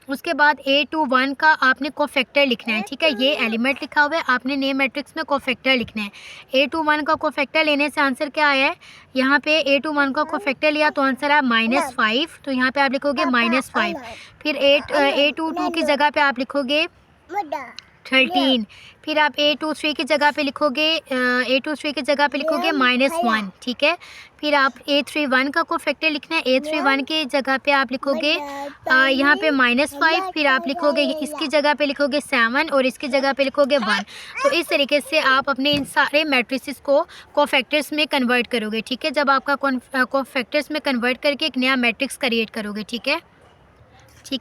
उसके बाद A21 का आपने कोफैक्टर लिखना है। ठीक है, ये एलिमेंट लिखा हुआ है, आपने नए मैट्रिक्स में कोफैक्टर लिखना है। A21 का कोफैक्टर लेने से आंसर क्या आया है, यहाँ पे A21 का कोफैक्टर लिया तो आंसर आया -5, तो यहाँ पे आप लिखोगे -5। फिर A22 की जगह पे आप लिखोगे 13। फिर आप A23 की जगह पे लिखोगे -1। ठीक है, फिर आप A31 का कोफैक्टर लिखना है। A31 की जगह पे आप लिखोगे यहाँ पे -5। फिर आप लिखोगे इसकी जगह पे लिखोगे 7 और इसकी जगह पे लिखोगे 1। तो इस तरीके से आप अपने इन सारे मैट्रिसेस को कोफैक्टर्स में कन्वर्ट करोगे। ठीक है, जब आपका कोफैक्टर्स में कन्वर्ट करके एक नया मैट्रिक्स क्रिएट करोगे। ठीक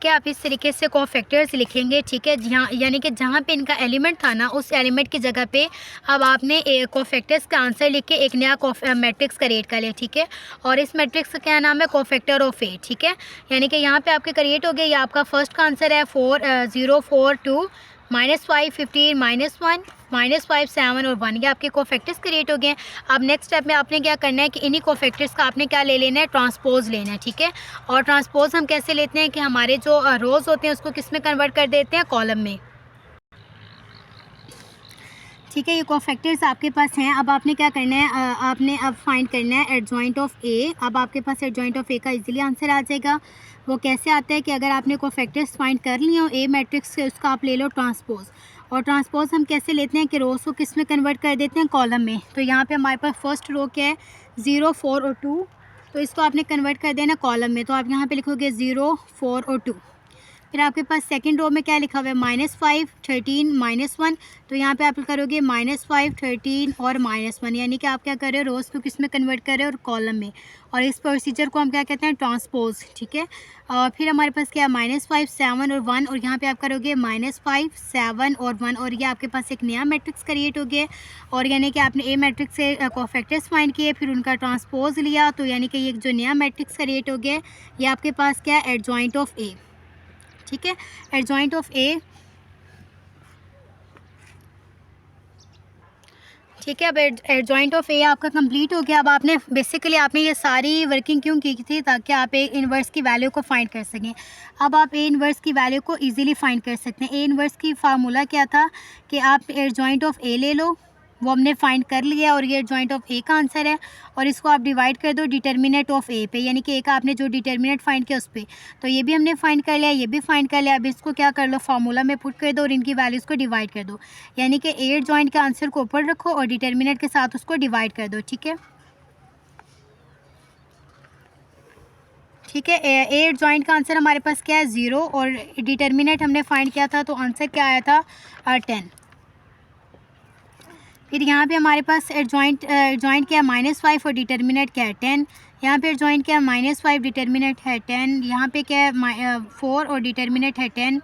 है, आप इस तरीके से कोफैक्टर्स लिखेंगे। ठीक है, जहाँ यानी कि जहाँ पे इनका एलिमेंट था ना उस एलिमेंट की जगह पे अब आपने कोफैक्टर्स का आंसर लिख के एक नया मैट्रिक्स क्रिएट कर लिया। ठीक है, और इस मैट्रिक्स का क्या नाम है, कोफैक्टर ऑफ A। ठीक है, यानी कि यहाँ पे आपके क्रिएट हो गए। ये आपका फर्स्ट का आंसर है 4 0 4 2 -5 15 -1 -5 7 और 1। ये आपके कोफैक्टर्स क्रिएट हो गए हैं। अब नेक्स्ट स्टेप में आपने क्या करना है कि इन्हीं कोफैक्टर्स का आपने क्या ले लेना है, ट्रांसपोज लेना है। ठीक है, और ट्रांसपोज हम कैसे लेते हैं कि हमारे जो रोज़ होते हैं उसको किस में कन्वर्ट कर देते हैं, कॉलम में। ठीक है, ये कोफैक्टर्स आपके पास हैं। अब आपने क्या करना है, आपने अब फाइंड करना है एडजॉइंट ऑफ A। अब आपके पास एडजॉइंट ऑफ A का इजीली आंसर आ जाएगा। वो कैसे आता है कि अगर आपने कोफैक्टर्स फाइंड कर लिए हो A मैट्रिक्स से, उसका आप ले लो ट्रांसपोज। और ट्रांसपोज हम कैसे लेते हैं कि रोज़ को किस में कन्वर्ट कर देते हैं, कॉलम में। तो यहाँ पे हमारे पास फर्स्ट रो क्या है, 0 4 और 2, तो इसको आपने कन्वर्ट कर देना कॉलम में। तो आप यहाँ पे लिखोगे 0 4 और 2। फिर आपके पास सेकंड रो में क्या लिखा हुआ है, -5 13 -1, तो यहाँ पे आप करोगे -5 13 और -1, यानी कि आप क्या कर रहे हो, रोज़ को किस में कन्वर्ट कर रहे हो, और कॉलम में। और इस प्रोसीजर को हम क्या कहते हैं, ट्रांसपोज। ठीक है, और फिर हमारे पास क्या है, -5 7 और 1, और यहाँ पे आप करोगे -5 7 और 1, और ये आपके पास एक नया मैट्रिक्स क्रिएट हो गया। और यानी कि आपने A मैट्रिक्स से कोफैक्टर्स फाइंड किए, फिर उनका ट्रांसपोज लिया, तो यानी कि ये जो नया मैट्रिक्स क्रिएट हो गया, ये आपके पास क्या है, एडजॉइंट ऑफ A। ठीक है, एडजॉइंट ऑफ A। ठीक है, अब एडजॉइंट ऑफ A आपका कंप्लीट हो गया। अब आपने बेसिकली आपने ये सारी वर्किंग क्यों की थी, ताकि आप A इन्वर्स की वैल्यू को फाइंड कर सकें। अब आप A इन्वर्स की वैल्यू को इजीली फाइंड कर सकते हैं। A इन्वर्स की फार्मूला क्या था कि आप एडजॉइंट ऑफ A ले लो, वो हमने फाइंड कर लिया और ये एडजॉइंट ऑफ A का आंसर है। और इसको आप डिवाइड कर दो डिटर्मिनेंट ऑफ A पे, यानी कि A का आपने जो डिटर्मिनेंट फाइंड किया उस पर, तो ये भी हमने फाइंड कर लिया, ये भी फाइंड कर लिया। अब इसको क्या कर लो, फार्मूला में पुट कर दो और इनकी वैल्यूज़ को डिवाइड कर दो, यानी कि A एडजॉइंट के आंसर को ऊपर रखो और डिटर्मिनेंट के साथ उसको डिवाइड कर दो। ठीक है, ठीक है। ए एडजॉइंट का आंसर हमारे पास क्या है 0 और डिटर्मिनेंट हमने फाइंड किया था तो आंसर क्या आया था 10। फिर यहाँ पे हमारे पास एडजॉइंट क्या है -5 और डिटर्मिनेंट क्या है 10। यहाँ पे एडजॉइंट क्या है -5 डिटर्मिनेंट है 10। यहाँ पे क्या है 4 और डिटर्मिनेंट है 10।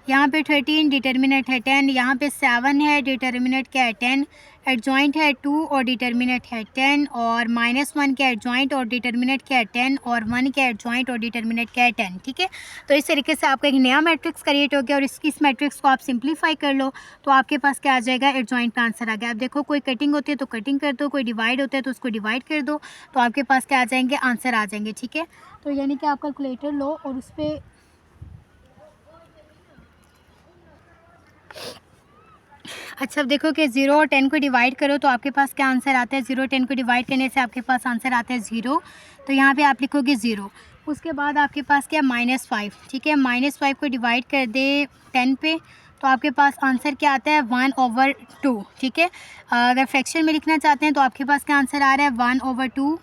यहाँ पे 13 डिटर्मिनेंट है 10। यहाँ पे 7 है डिटर्मिनेंट क्या है 10। एडजॉइंट है 2 और डिटर्मिनेंट है 10 और -1 क्या एडजॉइंट और डिटर्मिनेंट क्या है 10 और 1 क्या एडजॉइंट और डिटर्मिनेंट क्या है 10। ठीक है, तो इस तरीके से आपका एक नया मैट्रिक्स क्रिएट हो गया और इस मैट्रिक्स को आप सिंप्लीफाई कर लो तो आपके पास क्या आ जाएगा एडजॉइंट का आंसर आ गया। आप देखो कोई कटिंग होती है तो कटिंग कर दो, कोई डिवाइड होता है तो उसको डिवाइड कर दो तो आपके पास क्या आ जाएंगे आंसर आ जाएंगे। ठीक है, तो यानी कि आप कैलकुलेटर लो और उस पर अच्छा अब देखो कि 0 और 10 को डिवाइड करो तो आपके पास क्या आंसर आता है। 0 और 10 को डिवाइड करने से आपके पास आंसर आता है 0, तो यहाँ पे आप लिखोगे 0। उसके बाद आपके पास क्या -5। ठीक है, -5 को डिवाइड कर दे 10 पे तो आपके पास आंसर क्या आता है 1/2। ठीक है, अगर फ्रैक्शन में लिखना चाहते हैं तो आपके पास क्या आंसर आ रहा है 1/2।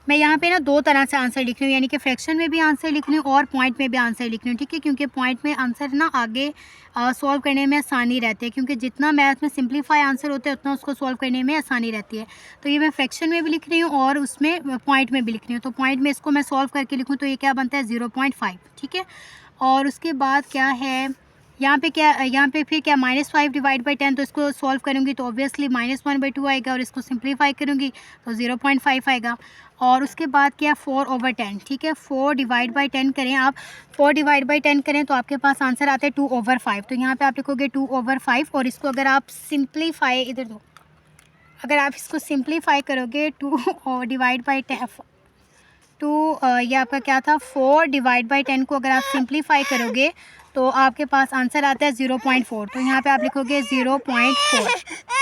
मैं यहाँ पे ना दो तरह से आंसर लिख रही हूँ, यानी कि फ्रैक्शन में भी आंसर लिख रही हूँ और पॉइंट में भी आंसर लिख रही हूँ। ठीक है, क्योंकि पॉइंट में आंसर ना आगे सॉल्व करने में आसानी रहती है, क्योंकि जितना मैथ में सिंप्लीफाई आंसर होता है उतना उसको सॉल्व करने में आसानी रहती है। तो ये मैं फ्रैक्शन में भी लिख रही हूँ और उसमें पॉइंट में भी लिख रही हूँ। तो पॉइंट में इसको मैं सॉल्व करके लिखूँ तो ये क्या बनता है 0.5। ठीक है, और उसके बाद क्या है यहाँ पे फिर क्या -5 डिवाइड बाई 10 तो इसको सॉल्व करूँगी तो ऑब्वियसली -1/2 आएगा और इसको सिंप्लीफाई करूँगी तो 0.5 आएगा। और उसके बाद क्या 4/10। ठीक है, 4 डिवाइड बाई 10 करें आप, 4 डिवाइड बाई 10 करें तो आपके पास आंसर आता है 2/5। तो यहाँ पे आप लिखोगे 2/5 और इसको अगर आप सिंप्लीफाई इधर दो, अगर आप इसको सिंप्लीफाई करोगे 2 डिवाइड बाई 10 ये आपका क्या था 4 डिवाइड बाई 10 को अगर आप सिंप्लीफाई करोगे तो आपके पास आंसर आता है 0.4। तो यहाँ पे आप लिखोगे 0.4।